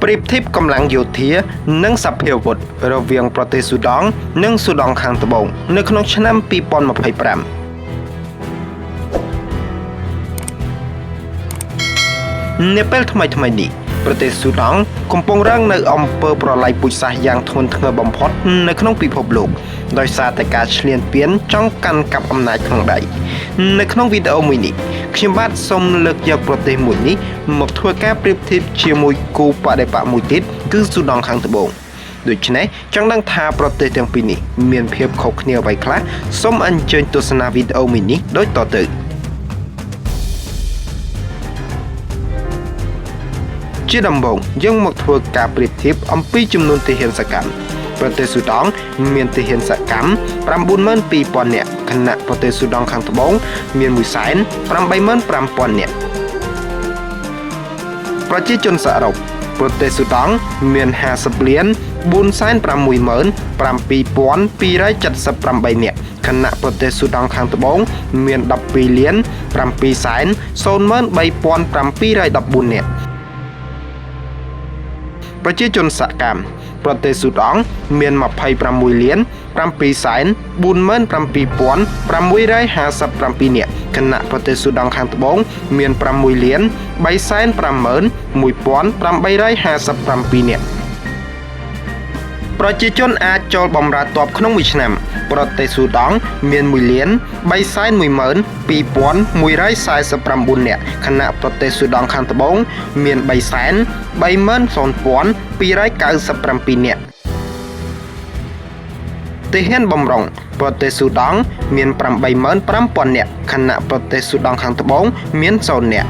ប្រៀបធៀបកម្លាំងយោធានិងសភាវុធរវាងប្រទេសស៊ូដង់និងស៊ូដង់ខាងត្បូងនៅក្នុងឆ្នាំ2025នៅពេលថ្មីនេះប្រទេសស៊ូដង់កំពុងរងនៅអំពើប្រល័យពូជសាសន៍យ៉ាងធ្ងន់ធ្ងរបំផុតនៅក្នុងពិភពលោកដោយសារតែការឈ្លានពានចង់កាន់កាប់អំណាចក្នុងដៃនៅក្នុងវីដេអូមួយនេះខ្ញុំបាទសូមលើកយកប្រទេសមួយនេះមកធ្វើការប្រៀបធៀបជាមួយគូបដិបកមួយទៀតគឺស៊ូដង់ខាងត្បូងដូច្នេះចង់ដឹងថាប្រទេសទាំងពីរនេះមានភាពខុសគ្នាអ្វីខ្លះសូមអញ្ជើញទស្សនាវីដេអូមួយនេះដូចតទៅជាដំបូងយើងមកធ្វើការប្រៀបធៀបអំពីចំនួនទាហានសកម្មប្រទេសស៊ូដង់មានទាហានសកម្ម 92,000 នាក់ខណៈប្រទេសស៊ូដង់ខាងត្បូងមាន 185,000 នាក់ប្រជាជនសរុបប្រទេសស៊ូដង់មាន 50 លាន 461,7278 នាក់ខណៈប្រទេសស៊ូដង់ខាងត្បូងមាន 12 លាន 703,714 នាក់ប្រជាជនសកម្មប្រទេសស៊ូដង់មាន 26 លាន 747,657 នាក់ខណៈប្រទេសស៊ូដង់ខាងត្បូងមាន 6 លាន 351,857 នាក់ប្រជាជនអាចចូលបម្រើទ័ពក្នុងមួយឆ្នាំប្រទេសស៊ូដង់មាន 1 លាន 312,149 នាក់ខណៈប្រទេសស៊ូដង់ខាងត្បូងមាន 330,297 នាក់ទាហានបម្រុងប្រទេសស៊ូដង់មាន 85,000 នាក់ខណៈប្រទេសស៊ូដង់ខាងត្បូងមាន 0 នាក់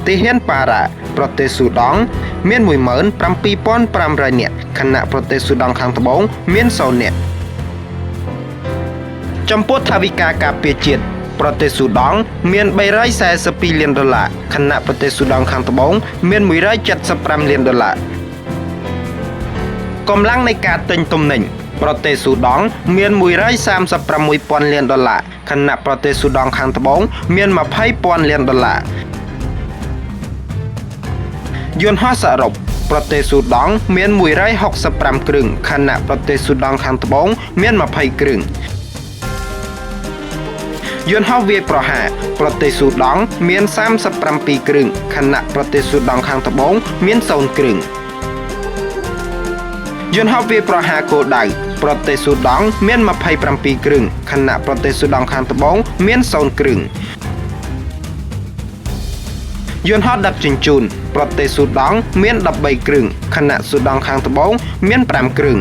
ទាហានប៉ារ៉ាប្រទេសស៊ូដង់មាន 17,500 នាក់ខណៈប្រទេសស៊ូដង់ខាងត្បូងមាន 0 នាក់ចំពោះថវិកាការពារជាតិប្រទេសស៊ូដង់មាន 342 លានដុល្លារខណៈប្រទេសស៊ូដង់ខាងត្បូងមាន 175 លានដុល្លារកម្លាំងនៃការទិញទំនិញប្រទេសស៊ូដង់មាន 136,000 លានដុល្លារខណៈប្រទេសស៊ូដង់ខាងត្បូងមាន 20,000 លានដុល្លារយន្តហោះសរុបប្រទេសស៊ូដង់មាន 165 គ្រឿងខណៈប្រទេសស៊ូដង់ខាងត្បូងមាន 20 គ្រឿងយន្តហោះវាយប្រហារប្រទេសស៊ូដង់មាន 37 គ្រឿងខណៈប្រទេសស៊ូដង់ខាងត្បូងមាន 0 គ្រឿងយន្តហោះវាយប្រហារគោលដៅប្រទេសស៊ូដង់មាន 27 គ្រឿងខណៈប្រទេសស៊ូដង់ខាងត្បូងមាន 0 គ្រឿងយន្តហោះដឹកជញ្ជូនប្រទេសស៊ូដង់មាន 13 គ្រឿងខណៈស៊ូដង់ខាងត្បូងមាន 5 គ្រឿង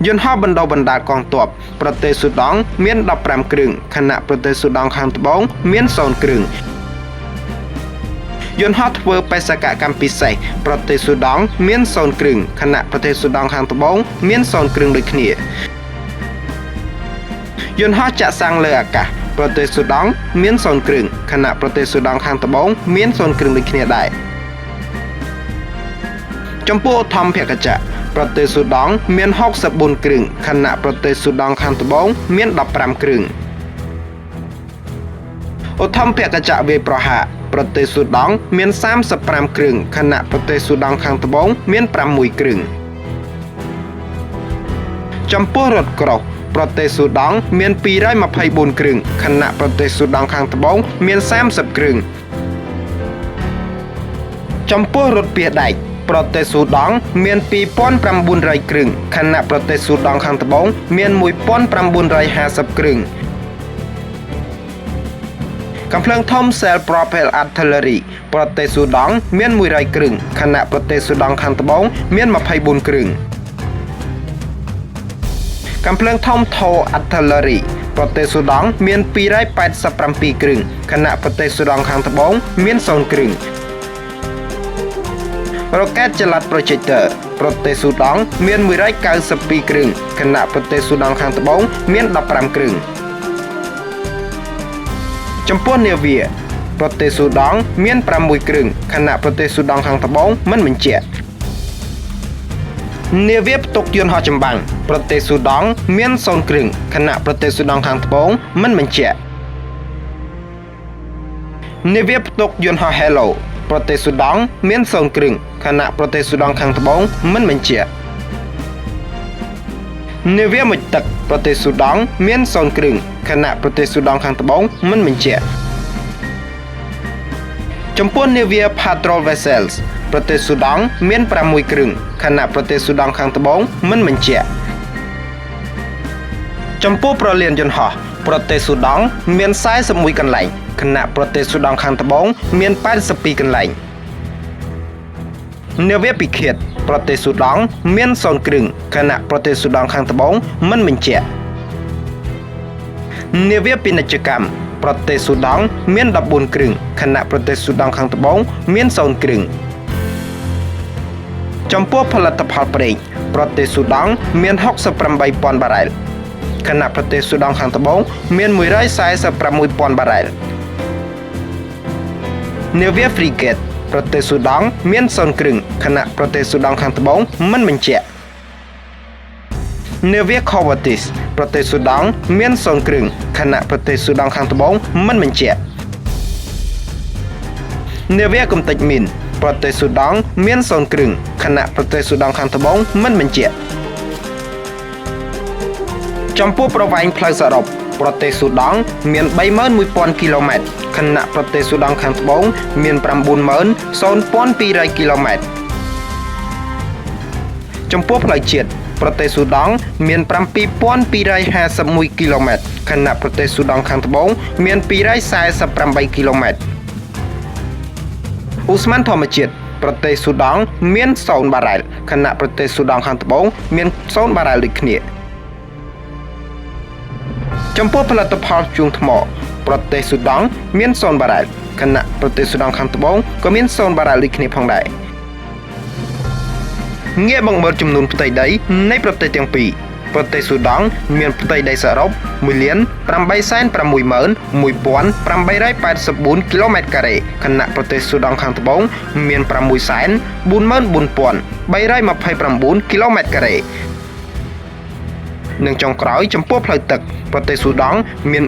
យន្តហោះបណ្ដុះបណ្ដាលកងទ័ពប្រទេសស៊ូដង់មាន 15 គ្រឿងខណៈប្រទេសស៊ូដង់ខាងត្បូងមាន 0 គ្រឿងយន្តហោះធ្វើបេសកកម្មពិសេសប្រទេសស៊ូដង់មាន 0 គ្រឿងខណៈប្រទេសស៊ូដង់ខាងត្បូងមាន 0 គ្រឿងដូចគ្នាយន្តហោះចាក់សាំងលើអាកាសប្រទេសស៊ូដង់មាន 0 គ្រឿងខណៈប្រទេសស៊ូដង់ខាងត្បូងមាន 0 គ្រឿងដូចគ្នាដែរចំពោះឧទ្ធម្ភាគចក្រប្រទេសស៊ូដង់មាន 64 គ្រឿងខណៈប្រទេសស៊ូដង់ខាងត្បូងមាន 15 គ្រឿងឧទ្ធម្ភាគចក្រវាយប្រហារប្រទេសស៊ូដង់មាន 35 គ្រឿងខណៈប្រទេសស៊ូដង់ខាងត្បូងមាន 6 គ្រឿងចំពោះរថក្រោះប្រទេសស៊ូដង់មាន 224 គ្រឿងខណៈប្រទេសស៊ូដង់ខាងត្បូងមាន 30 គ្រឿងចំពោះរថពាសដែកប្រទេសស៊ូដង់មាន 2,900 គ្រឿងខណៈប្រទេសស៊ូដង់ខាងត្បូងមាន 1,950 គ្រឿងកាំភ្លើងធំ Self Propelled Artillery ប្រទេសស៊ូដង់មាន 100 គ្រឿងខណៈប្រទេសស៊ូដង់ខាងត្បូងមាន 24 គ្រឿងកាំភ្លើងធំ Thor Artillery ប្រទេសស៊ូដង់មាន 287 គ្រឿងខណៈប្រទេសស៊ូដង់ខាងត្បូងមាន 0 គ្រឿងរ៉ុកែតចល័ត Projector ប្រទេសស៊ូដង់មាន 192 គ្រឿងខណៈប្រទេសស៊ូដង់ខាងត្បូងមាន 15 គ្រឿងចំពោះនាវាប្រទេសស៊ូដង់មាន 6 គ្រឿងខណៈប្រទេសស៊ូដង់ខាងត្បូងមិនបញ្ជាក់នាវាផ្ទុកយន្តហោះចម្បាំងប្រទេសស៊ូដង់មាន 0 គ្រឿងខណៈប្រទេសស៊ូដង់ខាងត្បូងមិនបញ្ជាក់ នាវាផ្ទុកយន្តហោះ Hello ប្រទេសស៊ូដង់មាន0គ្រឿងខណៈប្រទេសស៊ូដង់ខាងត្បូងមិនបញ្ជាក់នាវាមុជទឹកប្រទេសស៊ូដង់មាន0គ្រឿងខណៈប្រទេសស៊ូដង់ខាងត្បូងមិនបញ្ជាក់ចំពោះនាវា Patrol Vessels ប្រទេសស៊ូដង់មាន6គ្រឿងខណៈប្រទេសស៊ូដង់ខាងត្បូងមិនបញ្ជាក់ចំពោះប្រលានយន្តហោះប្រទេសស៊ូដង់មាន41កន្លែងខណៈប្រទេសស៊ូដង់ខាងត្បូងមាន82កន្លែងនាវាពិឃាតប្រទេសស៊ូដង់មាន0គ្រឿងខណៈប្រទេសស៊ូដង់ខាងត្បូងមិនបញ្ជាក់នាវាពាណិជ្ជកម្មប្រទេសស៊ូដង់មាន14គ្រឿងខណៈប្រទេសស៊ូដង់ខាងត្បូងមាន0គ្រឿងចំពោះផលិតផលប្រេងប្រទេសស៊ូដង់មាន68,000បារ៉ែលខណៈប្រទេសស៊ូដង់ខាងត្បូងមាន146,000បារ៉ែលនាវា Frigate ប្រទេសស៊ូដង់មាន0គ្រឿងខណៈប្រទេសស៊ូដង់ខាងត្បូងមិនបញ្ជាក់នាវា Corvettes ប្រទេសស៊ូដង់មាន0គ្រឿងខណៈប្រទេសស៊ូដង់ខាងត្បូងមិនបញ្ជាក់នាវាកំទេចមីនប្រទេសស៊ូដង់មាន0គ្រឿងខណៈប្រទេសស៊ូដង់ខាងត្បូងមិនបញ្ជាក់ចំពោះប្រវែងផ្លូវសរុបប្រទេសស៊ូដង់មាន 31,000 គីឡូម៉ែត្រខណៈប្រទេសស៊ូដង់ខាងត្បូងមាន 90,200 គីឡូម៉ែត្រចំពោះផ្លូវជាតិប្រទេសស៊ូដង់មាន 7,251 គីឡូម៉ែត្រខណៈប្រទេសស៊ូដង់ខាងត្បូងមាន248គីឡូម៉ែត្រឧស្ម័នធម្មជាតិប្រទេសស៊ូដង់មាន0បារ៉ែលខណៈប្រទេសស៊ូដង់ខាងត្បូងមាន0បារ៉ែលដូចគ្នាចំពោះផលិតផលធ្យូងថ្មប្រទេសស៊ូដង់មាន0បារ៉ែលខណៈប្រទេសស៊ូដង់ខាងត្បូងក៏មាន0បារ៉ែលដូចគ្នាផងដែរងាកមកមើលចំនួនផ្ទៃដីនៃប្រទេសទាំងពីរប្រទេសស៊ូដង់មានផ្ទៃដីសរុប 1,861,884 គីឡូម៉ែត្រការ៉េខណៈប្រទេសស៊ូដង់ខាងត្បូងមាន 644,329 គីឡូម៉ែត្រការ៉េនិងចុងក្រោយចំពោះផ្លូវទឹកប្រទេសស៊ូដង់មាន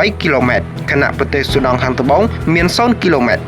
4,068 គីឡូម៉ែត្រខណៈប្រទេសស៊ូដង់ខាងត្បូងមាន0គីឡូម៉ែត្រ